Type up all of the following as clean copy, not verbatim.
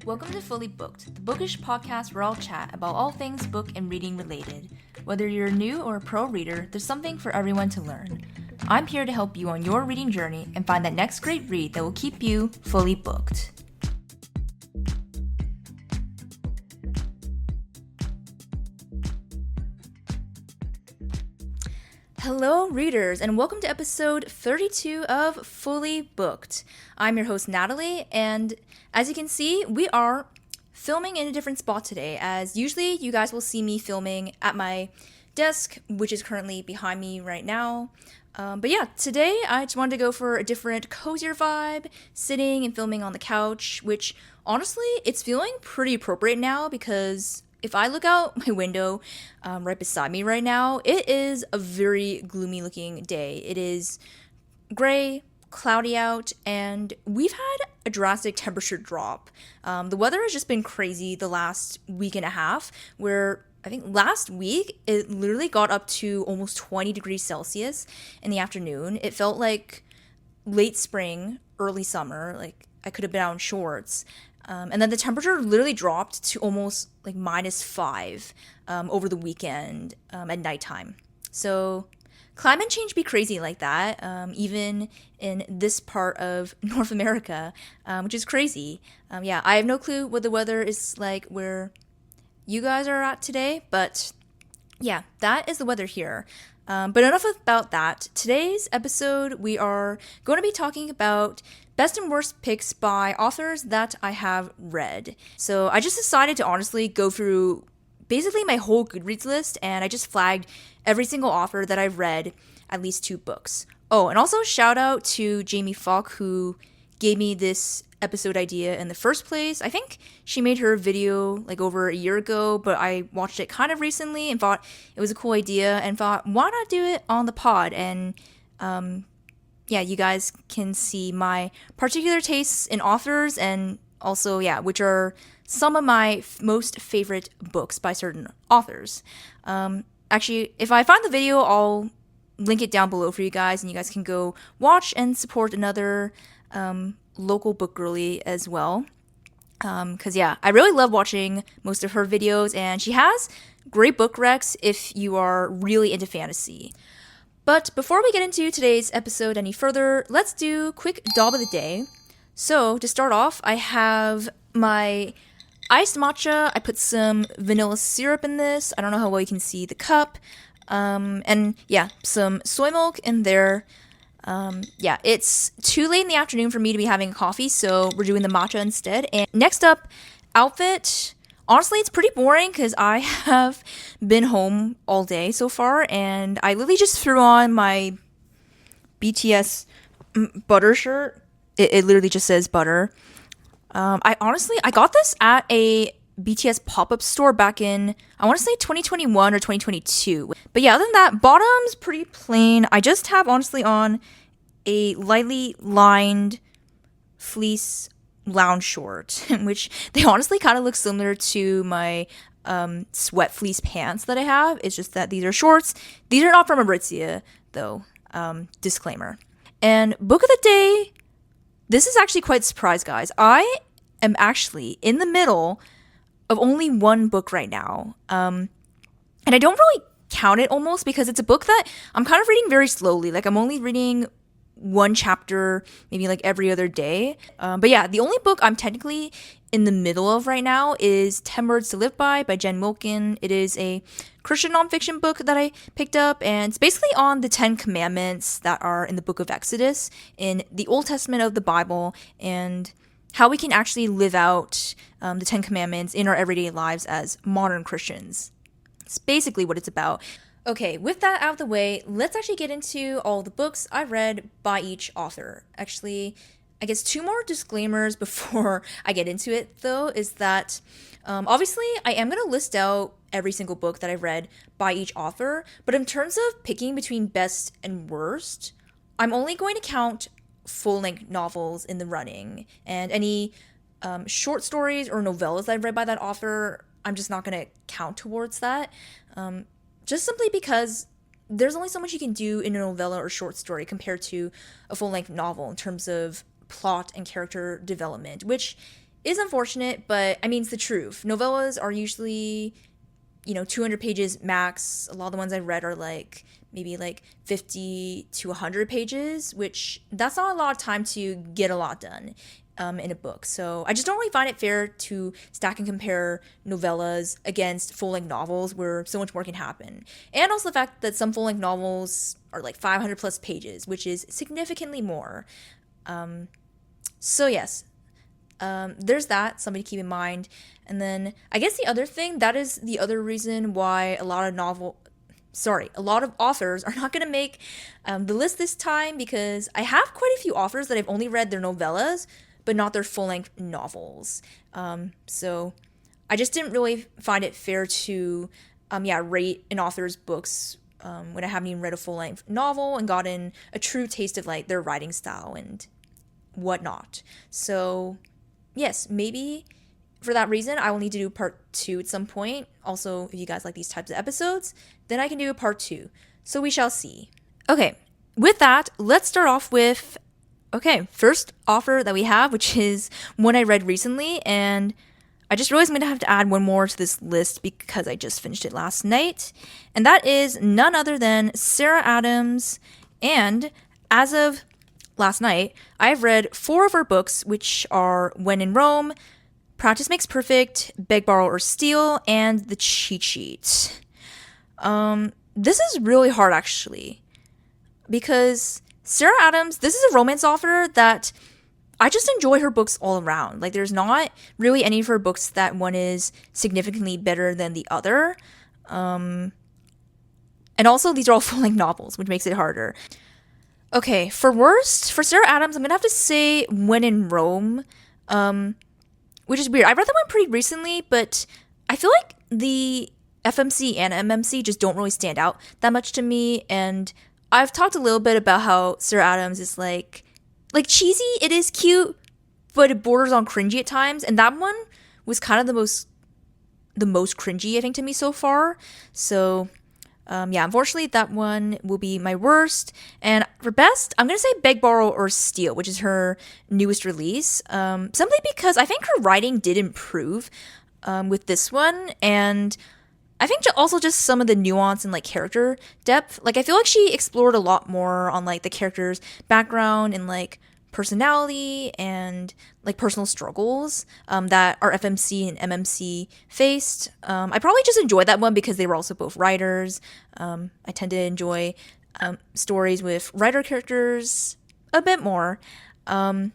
Welcome to Fully Booked, the bookish podcast where I'll chat about all things book and reading related. Whether you're new or a pro reader, there's something for everyone to learn. I'm here to help you on your reading journey and find that next great read that will keep you fully booked. Hello, readers, and welcome to episode 32 of Fully Booked. I'm your host, Natalie, and as you can see, we are filming in a different spot today, as usually you guys will see me filming at my desk, which is currently behind me right now. But yeah, today I just wanted to go for a different, cozier vibe, sitting and filming on the couch, which honestly, it's feeling pretty appropriate now because if I look out my window right beside me right now, it is a very gloomy looking day. It is gray, cloudy out, and we've had a drastic temperature drop. The weather has just been crazy the last week and a half, where I think last week it literally got up to almost 20 degrees Celsius in the afternoon. It felt like late spring, early summer, like I could have been out in shorts. And then the temperature literally dropped to almost like -5 over the weekend at nighttime. So climate change be crazy like that, even in this part of North America, which is crazy. Yeah, I have no clue what the weather is like where you guys are at today, but yeah, that is the weather here. But enough about that. Today's episode, we are going to be talking about best and worst picks by authors that I have read. So I just decided to honestly go through basically my whole Goodreads list, and I just flagged every single author that I've read at least 2 books. Oh, and also shout out to Jamie Falk, who gave me this episode idea in the first place. I think she made her video like over a year ago, but I watched it kind of recently and thought it was a cool idea and thought, why not do it on the pod? And yeah, you guys can see my particular tastes in authors and also, yeah, which are some of my most favorite books by certain authors. Actually, if I find the video, I'll link it down below for you guys, and you guys can go watch and support another local book girly as well. Because, yeah, I really love watching most of her videos, and she has great book recs if you are really into fantasy. But before we get into today's episode any further, let's do a quick daub of the day. So, to start off, I have my iced matcha. I put some vanilla syrup in this. I don't know how well you can see the cup. And yeah, some soy milk in there. Yeah, it's too late in the afternoon for me to be having coffee, so we're doing the matcha instead. And next up, outfit. Honestly, it's pretty boring because I have been home all day so far, and I literally just threw on my BTS butter shirt. It literally just says butter. I got this at a BTS pop-up store back in, I want to say 2021 or 2022. But yeah, other than that, bottom's pretty plain. I just have honestly on a lightly lined fleece lounge short, which they honestly kind of look similar to my sweat fleece pants that I have. It's just that these are shorts. These are not from Aritzia, though. Disclaimer. And book of the day, this is actually quite a surprise, guys. I am actually in the middle of only one book right now. And I don't really count it almost because it's a book that I'm kind of reading very slowly. Like, I'm only reading one chapter maybe like every other day. But yeah, the only book I'm technically in the middle of right now is 10 Words to Live By Jen Wilkin. It is a Christian nonfiction book that I picked up, and it's basically on the 10 commandments that are in the book of Exodus in the Old Testament of the Bible, and how we can actually live out the 10 commandments in our everyday lives as modern Christians. It's basically what it's about. Okay, with that out of the way, let's actually get into all the books I've read by each author. Actually, I guess 2 more disclaimers before I get into it, though, is that obviously I am going to list out every single book that I've read by each author, but in terms of picking between best and worst, I'm only going to count full-length novels in the running, and any short stories or novellas that I've read by that author, I'm just not going to count towards that. Just simply because there's only so much you can do in a novella or short story compared to a full-length novel in terms of plot and character development, which is unfortunate, but I mean, it's the truth. Novellas are usually, 200 pages max. A lot of the ones I read are like maybe like 50 to 100 pages, which that's not a lot of time to get a lot done in a book. So I just don't really find it fair to stack and compare novellas against full-length novels where so much more can happen. And also the fact that some full-length novels are like 500 plus pages, which is significantly more. So yes, there's that, something to keep in mind. And then I guess the other thing, that is the other reason why a lot of authors are not going to make the list this time, because I have quite a few authors that I've only read their novellas, but not their full-length novels. So I just didn't really find it fair to, rate an author's books when I haven't even read a full-length novel and gotten a true taste of like their writing style and whatnot. So yes, maybe for that reason, I will need to do part 2 at some point. Also, if you guys like these types of episodes, then I can do a part 2. So we shall see. Okay, with that, let's start off with, first author that we have, which is one I read recently, and I just realized I'm going to have to add one more to this list because I just finished it last night, and that is none other than Sarah Adams. And as of last night, I've read 4 of her books, which are When in Rome, Practice Makes Perfect, Beg, Borrow, or Steal, and The Cheat Sheet. This is really hard, actually, because Sarah Adams, this is a romance author that I just enjoy her books all around. Like, there's not really any of her books that one is significantly better than the other. And also, these are all full-length novels, which makes it harder. Okay, for worst, for Sarah Adams, I'm going to have to say When in Rome, which is weird. I read that one pretty recently, but I feel like the FMC and MMC just don't really stand out that much to me, and I've talked a little bit about how Sarah Adams is like cheesy. It is cute, but it borders on cringy at times, and that one was kind of the most cringy, I think, to me so far. So unfortunately, that one will be my worst. And for best, I'm going to say Beg, Borrow, or Steal, which is her newest release. Simply because I think her writing did improve with this one. And I think also just some of the nuance and like character depth. Like, I feel like she explored a lot more on like the character's background and like personality and like personal struggles that our FMC and MMC faced. I probably just enjoyed that one because they were also both writers. I tend to enjoy stories with writer characters a bit more. So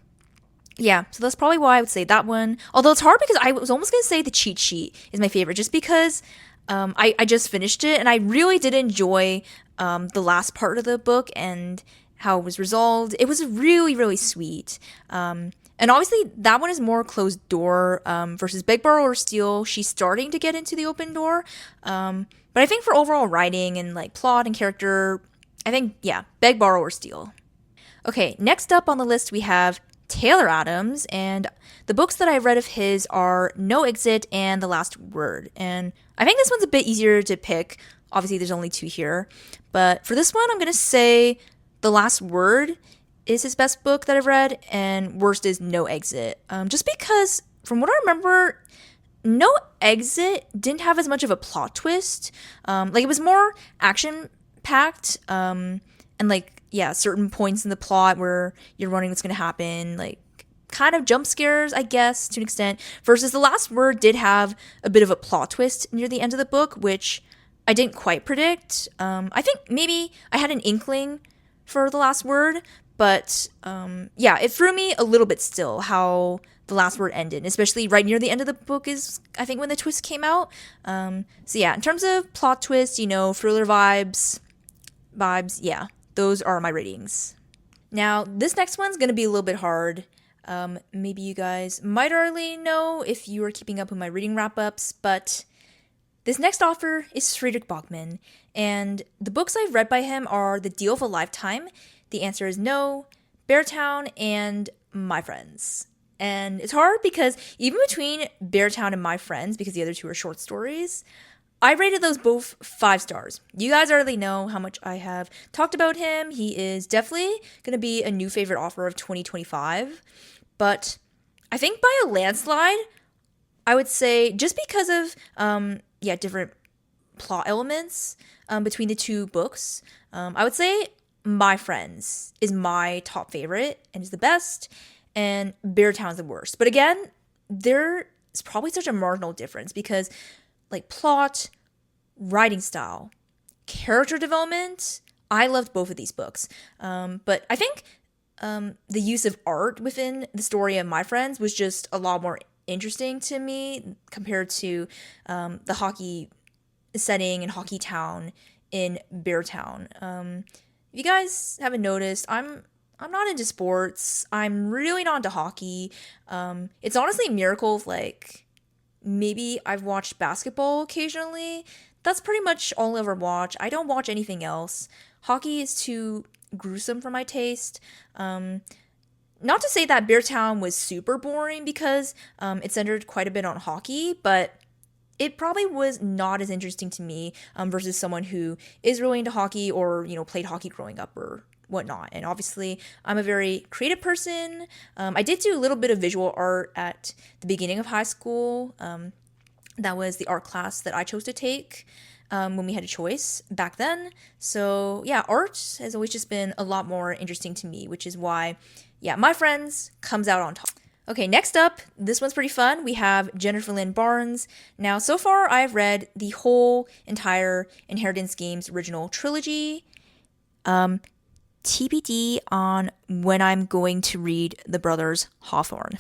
that's probably why I would say that one. Although it's hard because I was almost going to say The Cheat Sheet is my favorite, just because I just finished it and I really did enjoy the last part of the book and how it was resolved. It was really, really sweet. And obviously that one is more closed door versus Beg, Borrow, or Steal. She's starting to get into the open door. But I think for overall writing and like plot and character, I think, Beg, Borrow, or Steal. Okay, next up on the list we have Taylor Adams, and the books that I read of his are No Exit and The Last Word. And I think this one's a bit easier to pick. Obviously there's only 2 here. But for this one, I'm going to say The Last Word is his best book that I've read, and worst is No Exit. Just because, from what I remember, No Exit didn't have as much of a plot twist. It was more action-packed, and certain points in the plot where you're wondering what's going to happen, like kind of jump scares, I guess, to an extent, versus The Last Word did have a bit of a plot twist near the end of the book, which I didn't quite predict. I think maybe I had an inkling for The Last Word, but it threw me a little bit still how The Last Word ended, especially right near the end of the book is, I think, when the twist came out. In terms of plot twist, thriller vibes, those are my ratings. Now, this next one's going to be a little bit hard. Maybe you guys might already know if you are keeping up with my reading wrap-ups, but this next author is Fredrik Backman, and the books I've read by him are The Deal of a Lifetime, The Answer is No, Beartown, and My Friends. And it's hard because even between Beartown and My Friends, because the other 2 are short stories, I rated those both 5 stars. You guys already know how much I have talked about him. He is definitely going to be a new favorite author of 2025. But I think by a landslide, I would say just because of different plot elements between the two books. I would say My Friends is my top favorite and is the best, and Beartown's the worst. But again, there is probably such a marginal difference because like plot, writing style, character development, I loved both of these books. But I think the use of art within the story of My Friends was just a lot more interesting to me compared to the hockey setting in Hockey Town in Beartown. If you guys haven't noticed, I'm not into sports. I'm really not into hockey. It's honestly a miracle if, like, maybe I've watched basketball occasionally. That's pretty much all I ever watch. I don't watch anything else. Hockey is too gruesome for my taste. Not to say that Beartown was super boring because it centered quite a bit on hockey, but it probably was not as interesting to me versus someone who is really into hockey or, played hockey growing up or whatnot. And obviously, I'm a very creative person. I did do a little bit of visual art at the beginning of high school. That was the art class that I chose to take when we had a choice back then. So yeah, art has always just been a lot more interesting to me, which is why, My Friends comes out on top. Okay, next up, this one's pretty fun. We have Jennifer Lynn Barnes. Now, so far, I've read the whole entire Inheritance Games original trilogy. TBD on when I'm going to read The Brothers Hawthorne.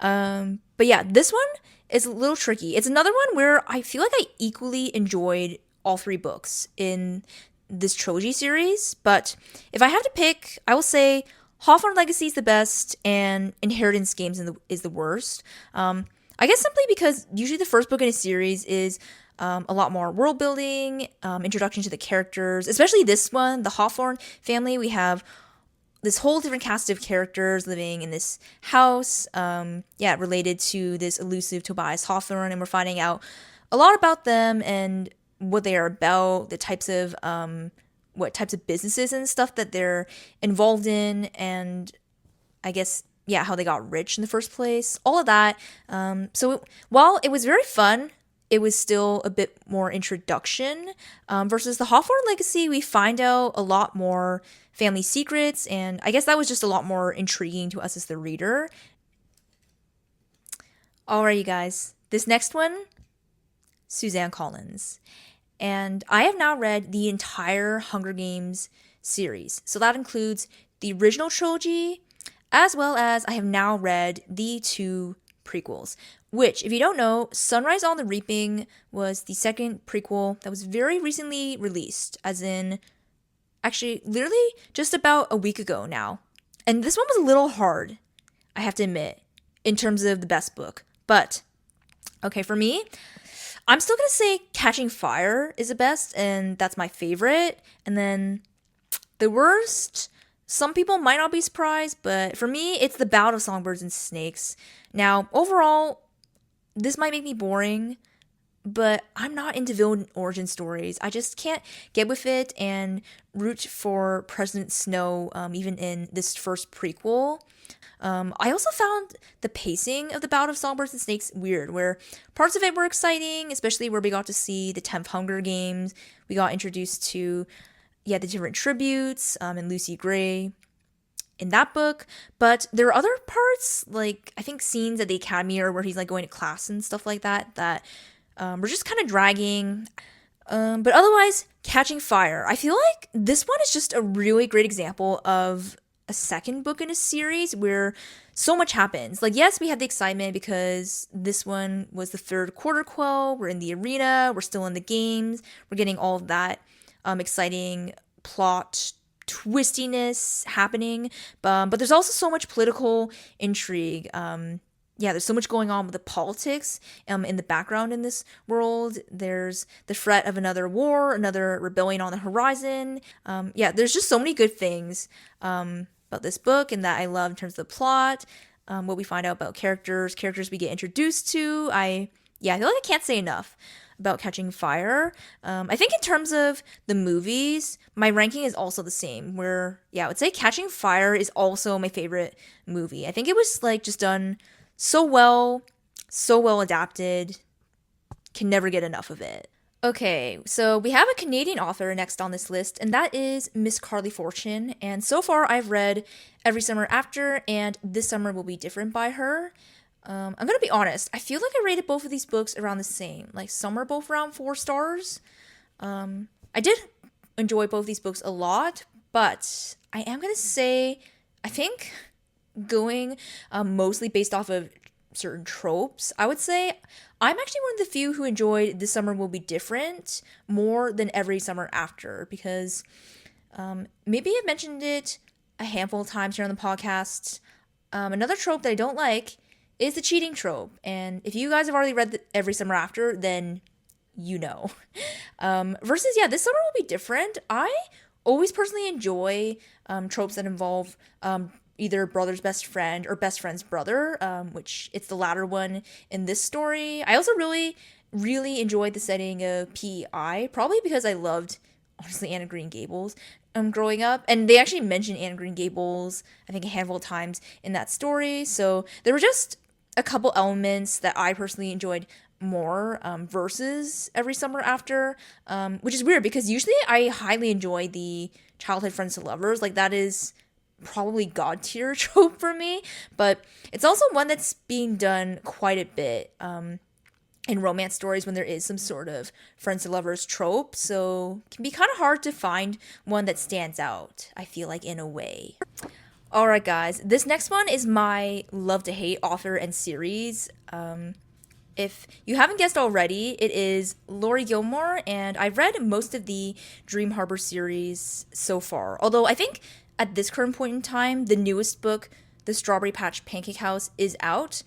But yeah, this one is a little tricky. It's another one where I feel like I equally enjoyed all three books in this trilogy series. But if I have to pick, I will say Hawthorne Legacy is the best and Inheritance Games is the worst. I guess simply because usually the first book in a series is a lot more world building, introduction to the characters, especially this one, the Hawthorne family. We have this whole different cast of characters living in this house, related to this elusive Tobias Hawthorne, and we're finding out a lot about them and what they are about, the types of what types of businesses and stuff that they're involved in, and I guess, how they got rich in the first place, all of that. So while it was very fun, it was still a bit more introduction. Versus the Hawthorne Legacy, we find out a lot more family secrets, and I guess that was just a lot more intriguing to us as the reader. Alright, you guys, this next one, Suzanne Collins. And I have now read the entire Hunger Games series. So that includes the original trilogy, as well as I have now read the 2 prequels. Which, if you don't know, Sunrise on the Reaping was the second prequel that was very recently released, as in, actually, literally just about a week ago now. And this one was a little hard, I have to admit, in terms of the best book. But, okay, for me, I'm still going to say Catching Fire is the best, and that's my favorite. And then the worst, some people might not be surprised, but for me, it's The Ballad of Songbirds and Snakes. Now, overall, this might make me boring, but I'm not into villain origin stories. I just can't get with it and root for President Snow, even in this first prequel. I also found the pacing of The Ballad of Songbirds and Snakes weird, where parts of it were exciting, especially where we got to see the 10th Hunger Games. We got introduced to, the different tributes, and Lucy Gray in that book. But there are other parts, like, I think scenes at the academy or where he's, like, going to class and stuff like that, that were just kind of dragging. But otherwise, Catching Fire. I feel like this one is just a really great example of a second book in a series where so much happens. Like, yes, we had the excitement because this one was the third quarter quell. We're in the arena. We're still in the games. We're getting all of that exciting plot twistiness happening. But there's also so much political intrigue. There's so much going on with the politics in the background in this world. There's the threat of another war, another rebellion on the horizon. There's just so many good things about this book and that I love in terms of the plot, what we find out about characters we get introduced to. I yeah, I feel like I can't say enough about Catching Fire. I think in terms of the movies, my ranking is also the same, where, yeah, I would say Catching Fire is also my favorite movie. I think it was like just done so well adapted, can never get enough of it. Okay, so we have a Canadian author next on this list, and that is Miss Carley Fortune. And so far, I've read Every Summer After and This Summer Will Be Different by her. I'm gonna be honest, I feel like I rated both of these books around the same. Like, some are both around 4 stars. I did enjoy both these books a lot, but I am gonna say, I think going mostly based off of certain tropes, I would say I'm actually one of the few who enjoyed This Summer Will Be Different more than Every Summer After, because maybe I've mentioned it a handful of times here on the podcast. Another trope that I don't like is the cheating trope, and if you guys have already read Every Summer After, then you know. Versus, yeah, This Summer Will Be Different. I always personally enjoy tropes that involve either brother's best friend or best friend's brother, which it's the latter one in this story. I also really enjoyed the setting of PEI, probably because I loved, honestly, Anne of Green Gables growing up. And they actually mentioned Anne of Green Gables, I think, a handful of times in that story. So there were just a couple elements that I personally enjoyed more versus Every Summer After, which is weird because usually I highly enjoy the childhood friends to lovers. Like, that is probably god tier trope for me, but it's also one that's being done quite a bit in romance stories when there is some sort of friends to lovers trope, so it can be kind of hard to find one that stands out, I feel like, in a way. Alright guys, this next one is my love to hate author and series. If you haven't guessed already, it is Laurie Gilmore, and I've read most of the Dream Harbor series so far, although I think at this current point in time, the newest book, The Strawberry Patch Pancake House, is out,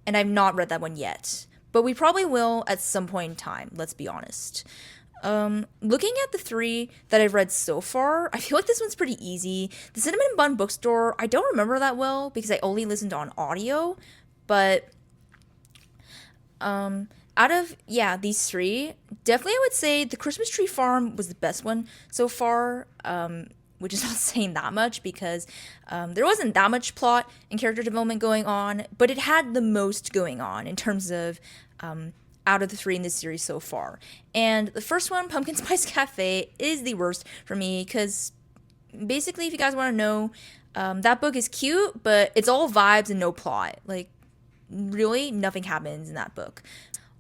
and I've not read that one yet. But we probably will at some point in time, let's be honest. Looking at the 3 that I've read so far, I feel like this one's pretty easy. The Cinnamon Bun Bookstore, I don't remember that well because I only listened on audio, but out of, yeah, these 3, definitely I would say The Christmas Tree Farm was the best one so far, which is not saying that much because there wasn't that much plot and character development going on, but it had the most going on in terms of out of the 3 in this series so far. And the first one, Pumpkin Spice Cafe, is the worst for me because basically, if you guys want to know, that book is cute, but it's all vibes and no plot. Like, really, nothing happens in that book.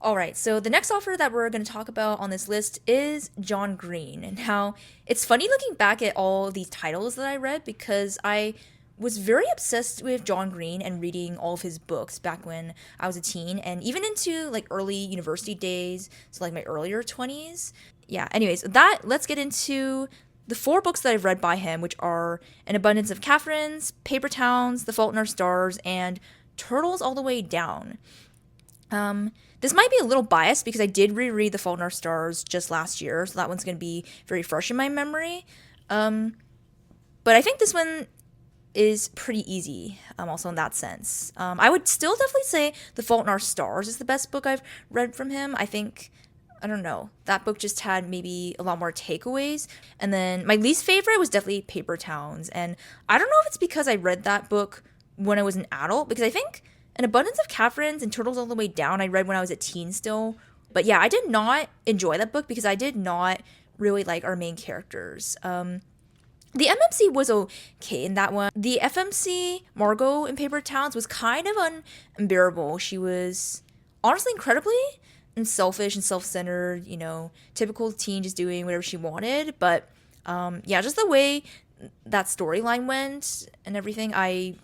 Alright, so the next author that we're going to talk about on this list is John Green. And now, it's funny looking back at all these titles that I read because I was very obsessed with John Green and reading all of his books back when I was a teen and even into like early university days, so like my earlier 20s. Yeah, anyways, let's get into the 4 books that I've read by him, which are An Abundance of Catherines, Paper Towns, The Fault in Our Stars, and Turtles All the Way Down. This might be a little biased because I did reread The Fault in Our Stars just last year, so that one's going to be very fresh in my memory. But I think this one is pretty easy, also in that sense. I would still definitely say The Fault in Our Stars is the best book I've read from him. I think, I don't know, that book just had maybe a lot more takeaways. And then my least favorite was definitely Paper Towns. And I don't know if it's because I read that book when I was an adult, because I think An Abundance of Catherines and Turtles All the Way Down I read when I was a teen still. But yeah, I did not enjoy that book because I did not really like our main characters. The MMC was okay in that one. The FMC, Margot in Paper Towns, was kind of unbearable. She was honestly incredibly selfish and self-centered, you know, typical teen just doing whatever she wanted. But yeah, just the way that storyline went and everything, I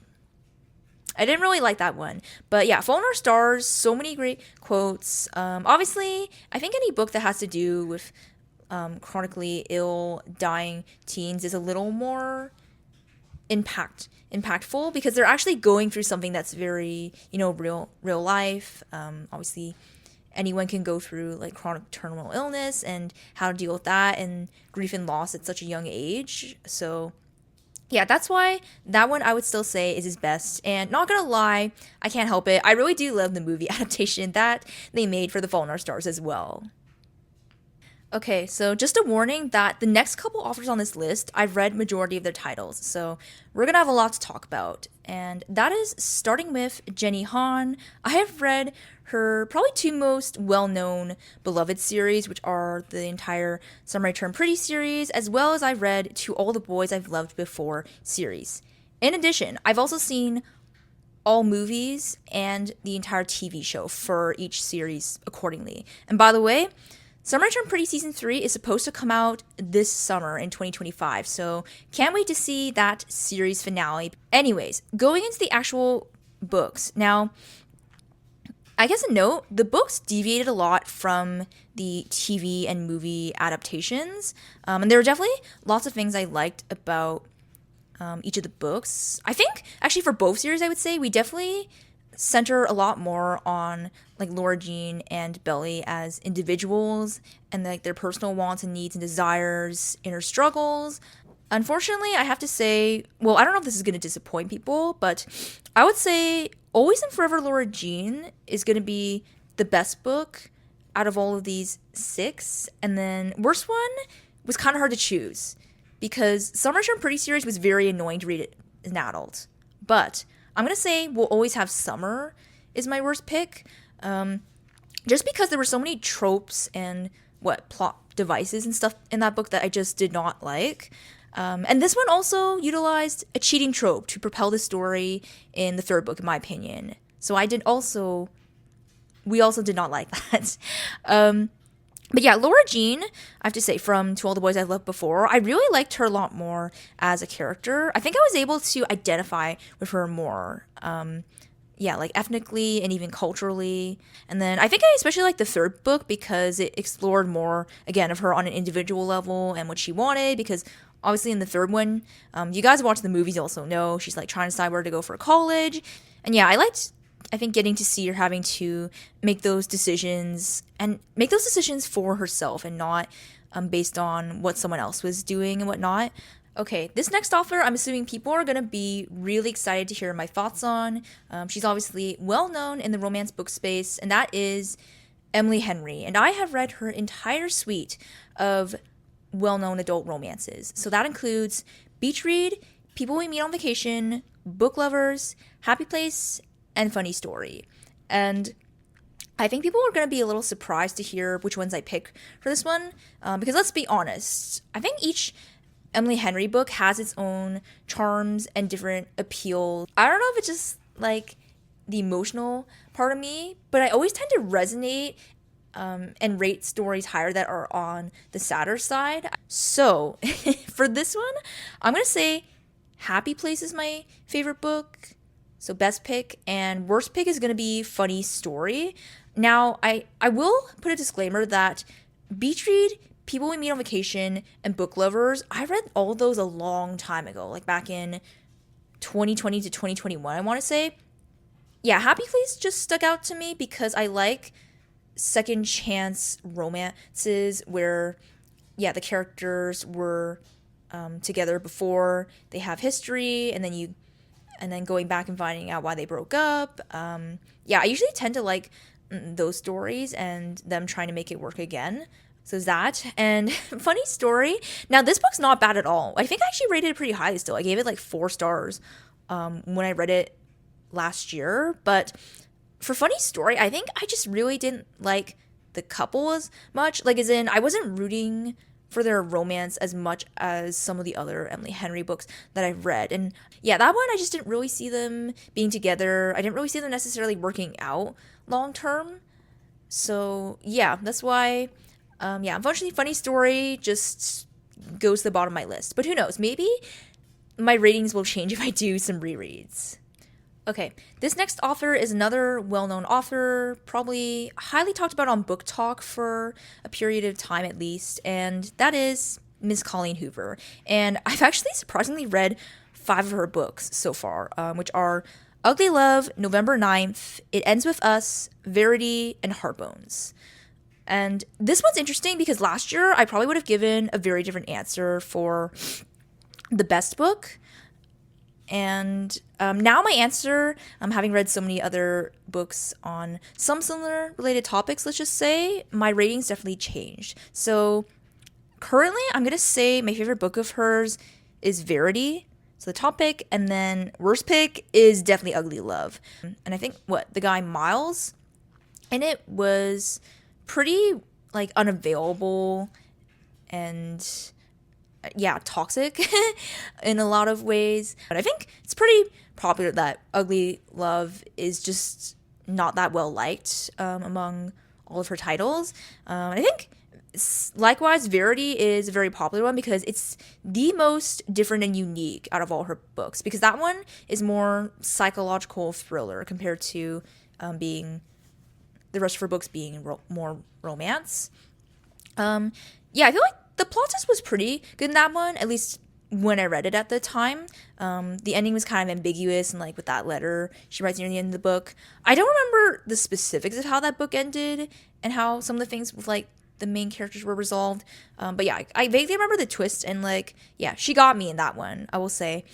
didn't really like that one. But yeah, Fault in Our Stars, so many great quotes. Obviously, I think any book that has to do with chronically ill, dying teens is a little more impactful because they're actually going through something that's very, you know, real life. Obviously, anyone can go through like chronic terminal illness and how to deal with that and grief and loss at such a young age. So Yeah, that's why that one I would still say is his best. And not gonna lie, I can't help it. I really do love the movie adaptation that they made for The Fault in Our Stars as well. Okay, so just a warning that the next couple authors on this list, I've read majority of their titles, so we're gonna have a lot to talk about. And that is starting with Jenny Han. I have read her probably two most well-known beloved series, which are the entire Summer I Turned Pretty series, as well as I read To All the Boys I've Loved Before series. In addition, I've also seen all movies and the entire TV show for each series accordingly. And by the way, Summer I Turned Pretty Season 3 is supposed to come out this summer in 2025, so can't wait to see that series finale. Anyways, going into the actual books. Now, I guess a note, the books deviated a lot from the TV and movie adaptations, and there were definitely lots of things I liked about each of the books. I think, actually for both series, I would say, we definitely center a lot more on like Laura Jean and Belly as individuals and like their personal wants and needs and desires, inner struggles. Unfortunately, I have to say, well, I don't know if this is going to disappoint people, but I would say Always and Forever Laura Jean is going to be the best book out of all of these 6. And then worst one was kind of hard to choose because Summer Turned Pretty series was very annoying to read it as an adult. But I'm going to say We'll Always Have Summer is my worst pick. Just because there were so many tropes and plot devices and stuff in that book that I just did not like. And this one also utilized a cheating trope to propel the story in the third book, in my opinion. So we also did not like that. But yeah, Laura Jean, I have to say, from To All the Boys I've Loved Before, I really liked her a lot more as a character. I think I was able to identify with her more, like ethnically and even culturally. And then I think I especially liked the third book because it explored more, again, of her on an individual level and what she wanted, because obviously in the third one, you guys watch the movies also know, she's like trying to decide where to go for college. And yeah, I think getting to see her having to make those decisions for herself and not based on what someone else was doing and whatnot. Okay, this next author, I'm assuming people are going to be really excited to hear my thoughts on. She's obviously well known in the romance book space, and that is Emily Henry. And I have read her entire suite of well-known adult romances. So that includes Beach Read, People We Meet on Vacation, Book Lovers, Happy Place, and Funny Story. And I think people are going to be a little surprised to hear which ones I pick for this one, because let's be honest, I think each Emily Henry book has its own charms and different appeal. I don't know if it's just like the emotional part of me, but I always tend to resonate and rate stories higher that are on the sadder side. So for this one, I'm going to say Happy Place is my favorite book. So best pick, and worst pick is going to be Funny Story. Now, I will put a disclaimer that Beach Read, People We Meet on Vacation, and Book Lovers, I read all of those a long time ago, like back in 2020 to 2021, I want to say. Yeah, Happy Place just stuck out to me because I like second chance romances where, the characters were together before they have history, and then going back and finding out why they broke up. I usually tend to like those stories and them trying to make it work again. So that, and Funny Story. Now, this book's not bad at all. I think I actually rated it pretty highly still. I gave it like 4 stars when I read it last year. But for Funny Story, I think I just really didn't like the couple as much. Like, as in, I wasn't rooting for their romance as much as some of the other Emily Henry books that I've read. And yeah, that one, I just didn't really see them being together. I didn't really see them necessarily working out long term. So yeah, that's why, unfortunately, Funny Story just goes to the bottom of my list. But who knows? Maybe my ratings will change if I do some rereads. Okay, this next author is another well-known author, probably highly talked about on Book Talk for a period of time at least, and that is Miss Colleen Hoover. And I've actually surprisingly read 5 of her books so far, which are Ugly Love, November 9th, It Ends With Us, Verity, and Heartbones. And this one's interesting because last year I probably would have given a very different answer for the best book. And now my answer, having read so many other books on some similar related topics, let's just say, my ratings definitely changed. So currently, I'm going to say my favorite book of hers is Verity. So the top pick, and then worst pick is definitely Ugly Love. And I think, the guy Miles in it was pretty, like, unavailable and toxic in a lot of ways. But I think it's pretty popular that Ugly Love is just not that well liked among all of her titles. I think likewise, Verity is a very popular one because it's the most different and unique out of all her books, because that one is more psychological thriller compared to being the rest of her books being more romance. I feel like the plot twist was pretty good in that one, at least when I read it at the time. The ending was kind of ambiguous, and like with that letter she writes near the end of the book. I don't remember the specifics of how that book ended and how some of the things with like the main characters were resolved. But yeah, I vaguely remember the twist, and like, yeah, she got me in that one, I will say.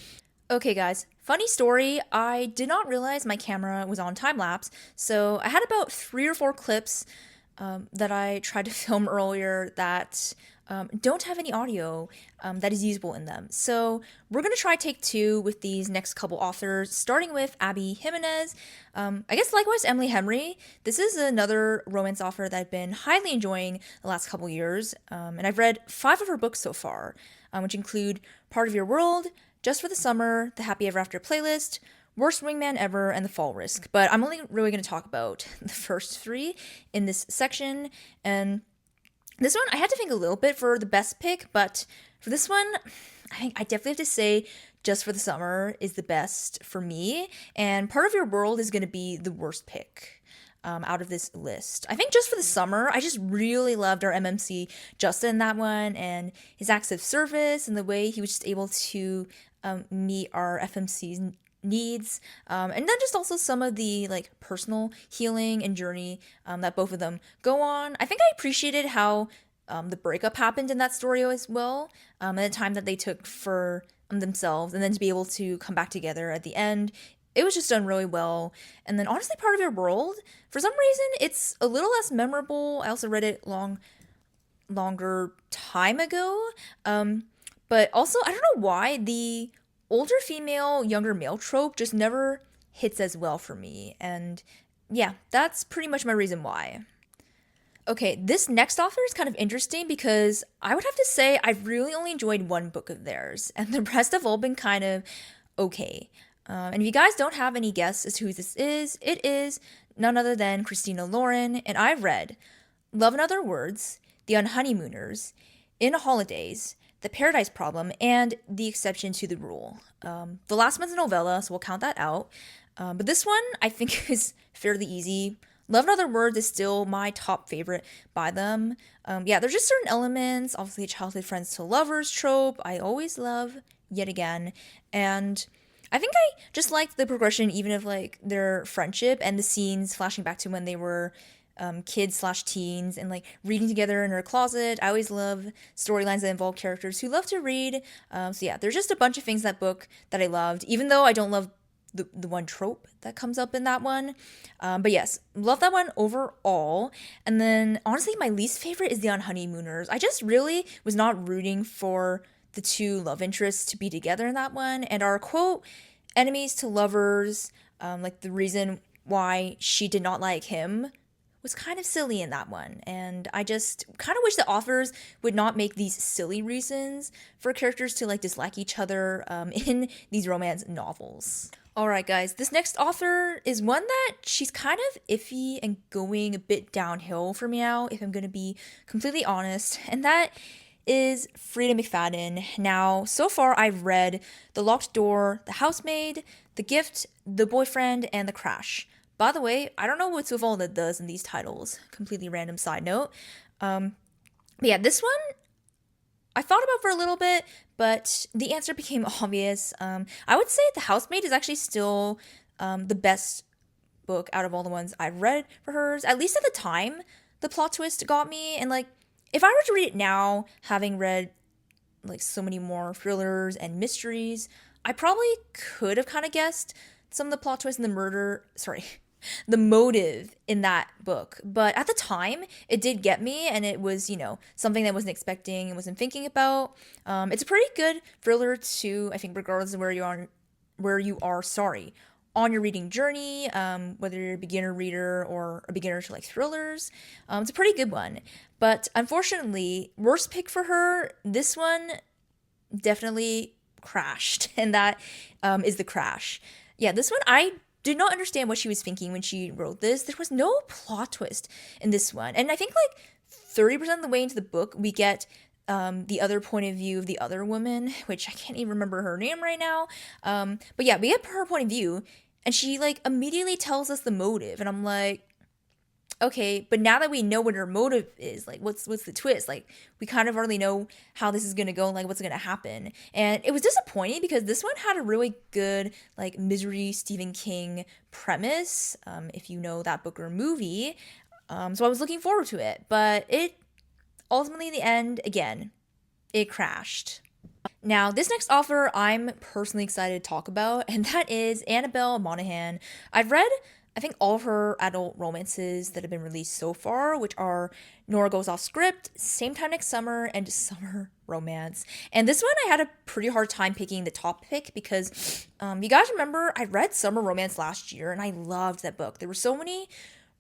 Okay, guys, funny story. I did not realize my camera was on time lapse, so I had about 3 or 4 clips that I tried to film earlier that don't have any audio that is usable in them. So we're going to try take 2 with these next couple authors, starting with Abby Jimenez. I guess likewise Emily Henry. This is another romance author that I've been highly enjoying the last couple years, and I've read 5 of her books so far, which include Part of Your World, Just for the Summer, The Happy Ever After Playlist, Worst Wingman Ever, and The Fall Risk. But I'm only really going to talk about the first 3 in this section, and this one, I had to think a little bit for the best pick, but for this one, I think I definitely have to say Just for the Summer is the best for me, and Part of Your World is going to be the worst pick out of this list. I think Just for the Summer, I just really loved our MMC Justin in that one, and his acts of service, and the way he was just able to meet our FMC's needs, and then just also some of the like personal healing and journey that both of them go on. I think I appreciated how the breakup happened in that story as well, and the time that they took for themselves, and then to be able to come back together at the end. It was just done really well. And then honestly, Part of Your World, for some reason, it's a little less memorable. I also read it longer time ago, but also I don't know why the older female, younger male trope just never hits as well for me. And yeah, that's pretty much my reason why. Okay, this next author is kind of interesting because I would have to say I've really only enjoyed one book of theirs, and the rest have all been kind of okay. And if you guys don't have any guess as to who this is, it is none other than Christina Lauren, and I've read Love and Other Words, The Unhoneymooners, In Holidays, The Paradise Problem, and The Exception to the Rule. The last one's a novella, so we'll count that out. But this one, I think, is fairly easy. Love and Other Words is still my top favorite by them. There's just certain elements, obviously childhood friends to lovers trope, I always love, yet again. And I think I just liked the progression even of like their friendship and the scenes flashing back to when they were kids/teens and like reading together in her closet. I always love storylines that involve characters who love to read. There's just a bunch of things in that book that I loved, even though I don't love the one trope that comes up in that one. But yes, love that one overall. And then honestly, my least favorite is The Unhoneymooners. I just really was not rooting for the 2 love interests to be together in that one. And our quote, enemies to lovers, like the reason why she did not like him was kind of silly in that one. And I just kind of wish the authors would not make these silly reasons for characters to like dislike each other in these romance novels. Alright guys, this next author is one that she's kind of iffy and going a bit downhill for me now, if I'm going to be completely honest. And that is Frieda McFadden. Now, so far I've read The Locked Door, The Housemaid, The Gift, The Boyfriend, and The Crash. By the way, I don't know what's with all that does in these titles. Completely random side note. This one I thought about for a little bit, but the answer became obvious. I would say The Housemaid is actually still the best book out of all the ones I've read for hers. At least at the time, the plot twist got me, and like, if I were to read it now, having read like so many more thrillers and mysteries, I probably could have kind of guessed some of the plot twists and the motive in that book. But at the time, it did get me, and it was, something that I wasn't expecting and wasn't thinking about. It's a pretty good thriller too, I think, regardless of on your reading journey, whether you're a beginner reader or a beginner to like thrillers. It's a pretty good one. But unfortunately, worst pick for her, this one definitely crashed, and that is The Crash. Yeah, this one I did not understand what she was thinking when she wrote this. There was no plot twist in this one, and I think like 30% of the way into the book, we get the other point of view of the other woman, which I can't even remember her name right now. But yeah, we get her point of view, and she like immediately tells us the motive, and I'm like, okay, but now that we know what her motive is, like what's the twist? Like we kind of already know how this is gonna go, like what's gonna happen. And it was disappointing because this one had a really good like misery Stephen King premise, if you know that book or movie. So I was looking forward to it, but it ultimately in the end, again, it crashed. Now, this next author I'm personally excited to talk about, and that is Annabel Monaghan. I've read, I think, all of her adult romances that have been released so far, which are Nora Goes Off Script, Same Time Next Summer, and Summer Romance. And this one I had a pretty hard time picking the top pick because you guys remember I read Summer Romance last year, and I loved that book. There were so many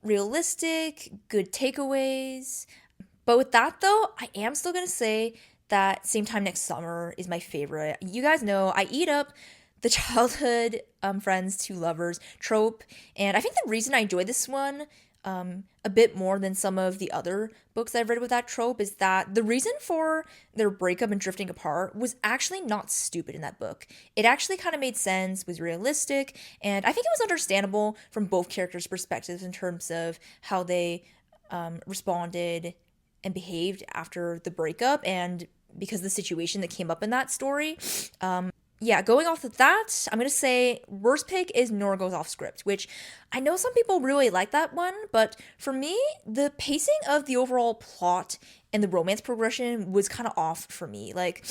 realistic, good takeaways. But with that, though, I am still going to say that Same Time Next Summer is my favorite. You guys know I eat up the childhood friends to lovers trope, and I think the reason I enjoy this one a bit more than some of the other books I've read with that trope is that the reason for their breakup and drifting apart was actually not stupid in that book. It actually kind of made sense, was realistic, and I think it was understandable from both characters' perspectives in terms of how they responded and behaved after the breakup and because of the situation that came up in that story. Yeah, going off of that, I'm going to say worst pick is Nora Goes Off Script, which I know some people really like that one, but for me, the pacing of the overall plot and the romance progression was kind of off for me. Like,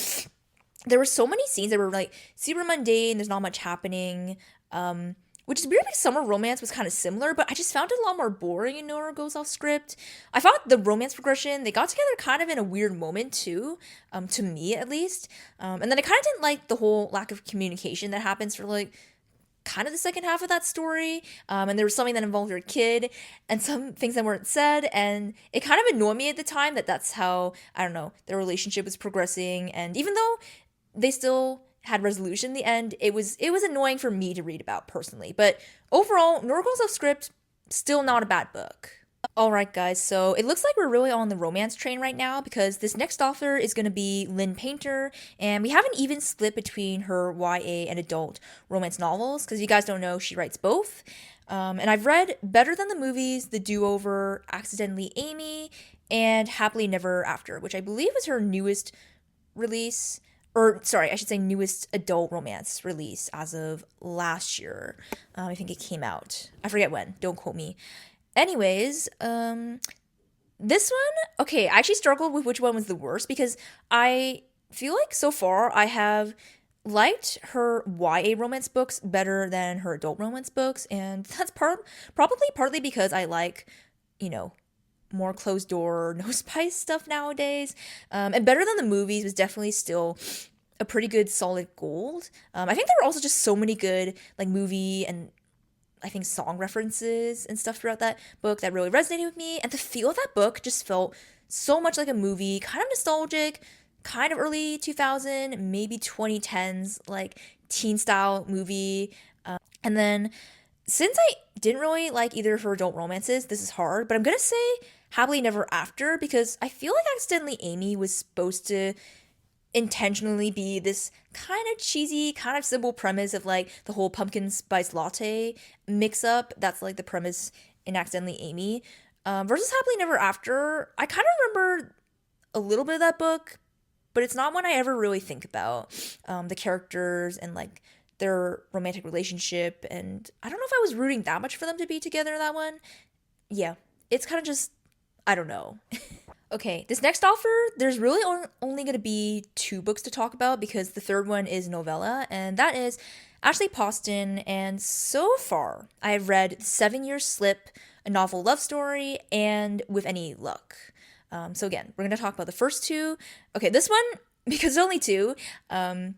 there were so many scenes that were like super mundane, there's not much happening, which is weird because Summer Romance was kind of similar, but I just found it a lot more boring in Nora Goes Off Script. I thought the romance progression, they got together kind of in a weird moment too, to me at least. And then I kind of didn't like the whole lack of communication that happens for like kind of the second half of that story. And there was something that involved her kid and some things that weren't said. And it kind of annoyed me at the time that that's how, I don't know, their relationship was progressing. And even though they still had resolution in the end, it was annoying for me to read about personally. But overall, Nora Goes Off Script, still not a bad book. Alright guys, so it looks like we're really on the romance train right now because this next author is going to be Lynn Painter, and we have an even split between her YA and adult romance novels because you guys don't know, she writes both. And I've read Better Than the Movies, The Do-Over, Accidentally Amy, and Happily Never After, which I believe is her newest release. Or, sorry, I should say newest adult romance release as of last year. I think it came out. I forget when. Don't quote me. Anyways, this one, okay, I actually struggled with which one was the worst because I feel like so far I have liked her YA romance books better than her adult romance books, and that's probably partly because I like, more closed door, no spice stuff nowadays. And Better Than the Movies was definitely still a pretty good solid gold. I think there were also just so many good like movie and I think song references and stuff throughout that book that really resonated with me. And the feel of that book just felt so much like a movie, kind of nostalgic, kind of early 2000, maybe 2010s, like teen style movie. And then since I didn't really like either of her adult romances, this is hard, but I'm gonna say Happily Never After because I feel like Accidentally Amy was supposed to intentionally be this kind of cheesy, kind of simple premise of like the whole pumpkin spice latte mix up. That's like the premise in Accidentally Amy. Versus Happily Never After, I kind of remember a little bit of that book, but it's not one I ever really think about. The characters and like their romantic relationship, and I don't know if I was rooting that much for them to be together in that one. Yeah, it's kind of just, I don't know. Okay, this next offer, there's really only going to be two books to talk about because the third one is novella, and that is Ashley Poston. And so far, I've read 7 Years Slip, a novel love story, and With Any Luck. So again, we're going to talk about the first two. Okay, this one, because there's only two, and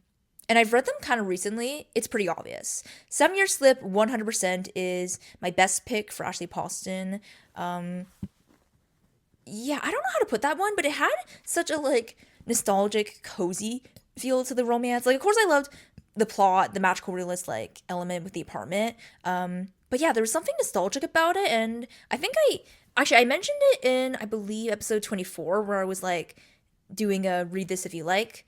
I've read them kind of recently, it's pretty obvious. 7 Years Slip, 100% is my best pick for Ashley Poston. Yeah, I don't know how to put that one, but it had such a like nostalgic, cozy feel to the romance. Like, of course, I loved the plot, the magical realist like element with the apartment. But yeah, there was something nostalgic about it, and I think I mentioned it in, I believe, episode 24, where I was like doing a read this if you like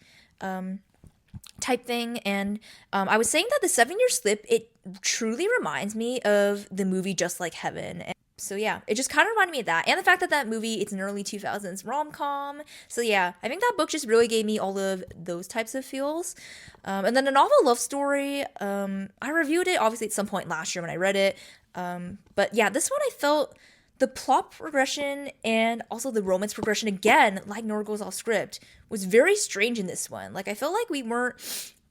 type thing, and I was saying that the 7 Year Slip, it truly reminds me of the movie Just Like Heaven. So yeah, it just kind of reminded me of that, and the fact that that movie, it's an early 2000s rom-com. So yeah, I think that book just really gave me all of those types of feels. And then a novel love story, I reviewed it obviously at some point last year when I read it. But yeah, this one I felt the plot progression and also the romance progression, again, like Nora Goes Off Script, was very strange in this one. Like, I felt like we weren't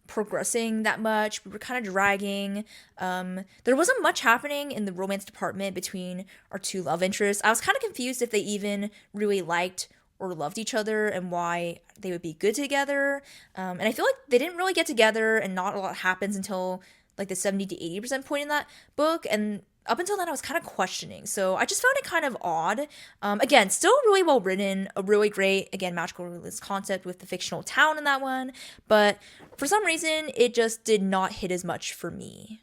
progressing that much. We were kind of dragging. There wasn't much happening in the romance department between our two love interests. I was kind of confused if they even really liked or loved each other and why they would be good together. And I feel like they didn't really get together, and not a lot happens until like the 70 to 80% point in that book. And up until then, I was kind of questioning. So I just found it kind of odd. Again, still really well written, a really great, again, magical realist concept with the fictional town in that one. But for some reason, it just did not hit as much for me.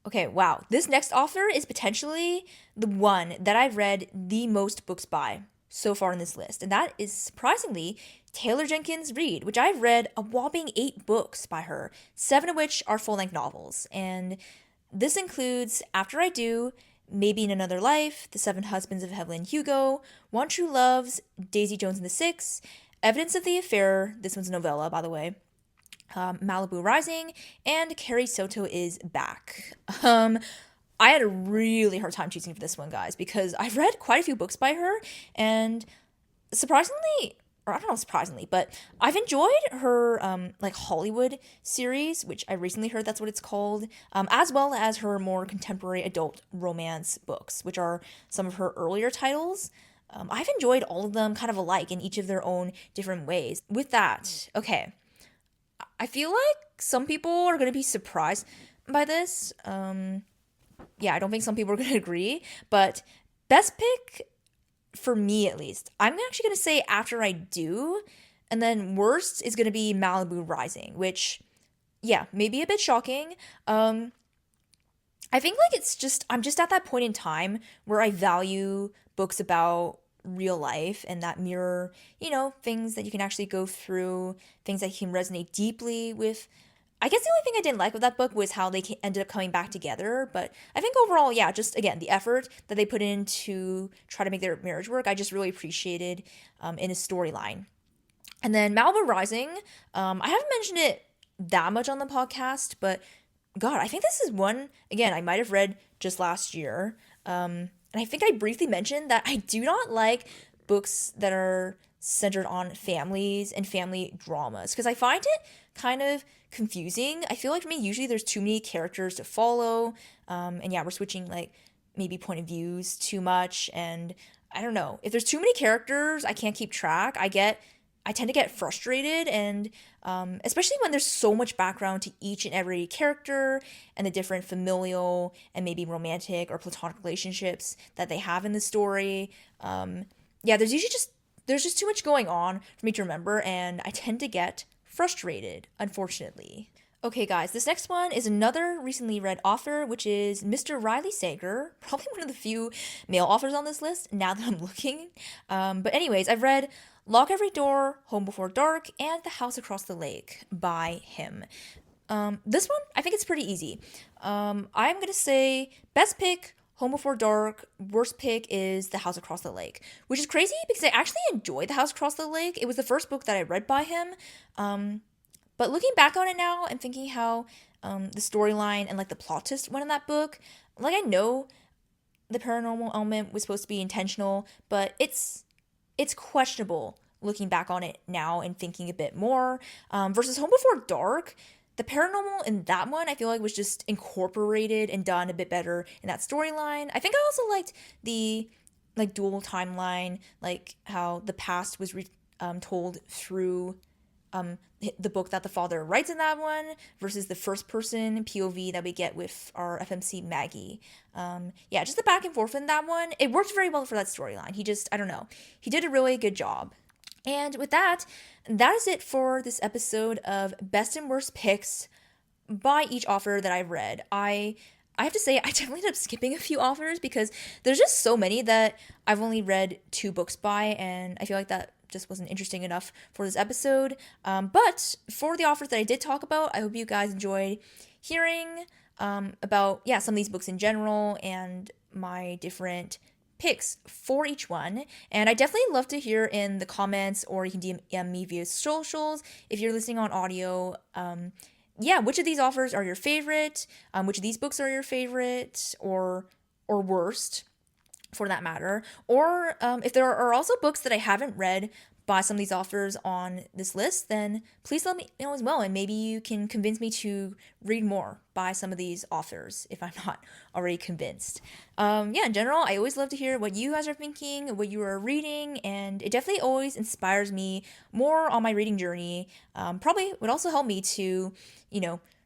Okay, wow. This next author is potentially the one that I've read the most books by so far in this list. And that is, surprisingly, Taylor Jenkins Reid, which I've read a whopping 8 books by her, 7 of which are full-length novels. And this includes After I Do, Maybe in Another Life, The Seven Husbands of Evelyn Hugo, One True Loves, Daisy Jones and the Six, Evidence of the Affair, this one's a novella, by the way, Malibu Rising, and Carrie Soto is Back. I had a really hard time choosing for this one, guys, because I've read quite a few books by her, and surprisingly, or I don't know, surprisingly, but I've enjoyed her like Hollywood series, which I recently heard that's what it's called, as well as her more contemporary adult romance books, which are some of her earlier titles. I've enjoyed all of them kind of alike in each of their own different ways. With that, okay, I feel like some people are going to be surprised by this. Yeah, I don't think some people are going to agree, but best pick, for me at least, I'm actually going to say After I Do, and then worst is going to be Malibu Rising, which, yeah, may be a bit shocking. I think like I'm just at that point in time where I value books about real life and that mirror, things that you can actually go through, things that can resonate deeply with. I guess the only thing I didn't like with that book was how they ended up coming back together. But I think overall, yeah, just again, the effort that they put in to try to make their marriage work, I just really appreciated in a storyline. And then Malibu Rising, I haven't mentioned it that much on the podcast, but God, I think this is one, again, I might have read just last year. And I think I briefly mentioned that I do not like books that are centered on families and family dramas, because I find it kind of confusing. I feel like for me, usually there's too many characters to follow, and yeah, we're switching like maybe point of views too much, and I don't know, if there's too many characters, I can't keep track. I tend to get frustrated, and especially when there's so much background to each and every character and the different familial and maybe romantic or platonic relationships that they have in the story. Yeah, there's just too much going on for me to remember, and I tend to get frustrated, unfortunately. Okay, guys, this next one is another recently read author, which is Mr. Riley Sager, probably one of the few male authors on this list, now that I'm looking. But anyways, I've read Lock Every Door, Home Before Dark, and The House Across the Lake by him. This one, I think it's pretty easy. I'm going to say best pick, Home Before Dark. Worst pick is The House Across the Lake, which is crazy because I actually enjoyed The House Across the Lake. It was the first book that I read by him. But looking back on it now and thinking how the storyline and like the plot twist went in that book, like I know the paranormal element was supposed to be intentional, but it's it's questionable looking back on it now and thinking a bit more. Versus Home Before Dark, the paranormal in that one, I feel like was just incorporated and done a bit better in that storyline. I think I also liked the like dual timeline, like how the past was told through the book that the father writes in that one versus the first person POV that we get with our FMC Maggie. Yeah, just the back and forth in that one. It worked very well for that storyline. I don't know. He did a really good job. And with that is it for this episode of Best and Worst Picks by each author that I've read. I have to say, I definitely ended up skipping a few authors because there's just so many that I've only read 2 books by, and I feel like that just wasn't interesting enough for this episode. But for the authors that I did talk about, I hope you guys enjoyed hearing about, some of these books in general and my different picks for each one. And I definitely love to hear in the comments, or you can DM me via socials if you're listening on audio. Which of these authors are your favorite? Which of these books are your favorite or worst, for that matter? Or if there are also books that I haven't read by some of these authors on this list, then please let me know as well, and maybe you can convince me to read more by some of these authors if I'm not already convinced. In general, I always love to hear what you guys are thinking, what you are reading, and it definitely always inspires me more on my reading journey. Probably would also help me to,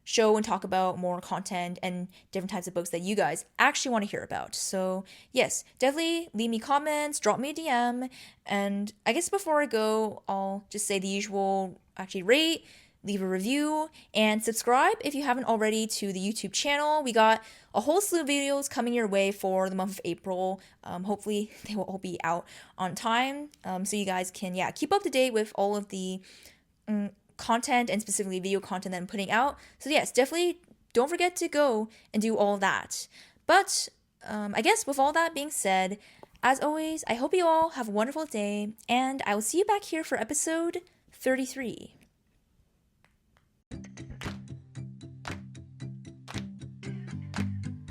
show and talk about more content and different types of books that you guys actually want to hear about. So yes, definitely leave me comments, drop me a DM, and I guess before I go, I'll just say the usual, actually rate, leave a review, and subscribe if you haven't already to the YouTube channel. We got a whole slew of videos coming your way for the month of April. Hopefully they will all be out on time, so you guys can keep up to date with all of the content, and specifically video content that I'm putting out. So yes, definitely don't forget to go and do all that. But I guess with all that being said, as always, I hope you all have a wonderful day, and I will see you back here for episode 33.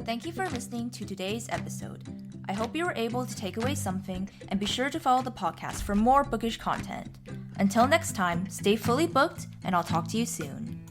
Thank you for listening to today's episode. I hope you were able to take away something, and be sure to follow the podcast for more bookish content. Until next time, stay fully booked, and I'll talk to you soon.